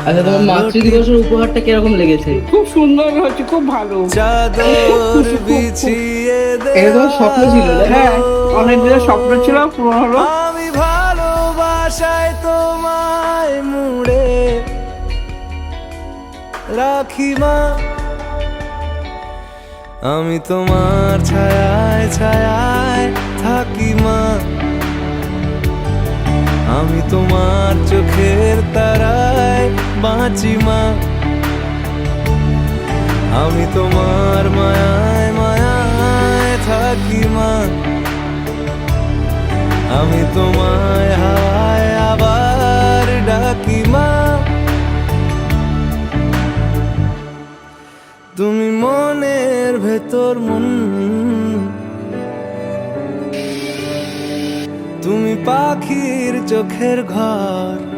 আচ্ছা, তোমার মাতৃ দিবসের উপহারটা কিরকম লেগেছে? খুব সুন্দর হচ্ছে, খুব ভালো। চাদর বিছিয়ে দে। এটা তোমার স্বপ্ন ছিল না? হ্যাঁ, অনেক দিনের স্বপ্ন ছিল, পূরণ হলো। আমি ভালোবাসায় তোমায় মুড়ে রাখি মা, আমি তোমার ছায়ায় ছায়ায় থাকি মা, আমি তোমার চোখের তারায় বাঁচি মা, আমি তোমার মায়ায় মায়ায় থাকি মা, আমি তোমায় হাওয়ায় আবার ডাকি মা, তুমি মনের ভেতর মন, তুমি পাখির চোখের ঘর।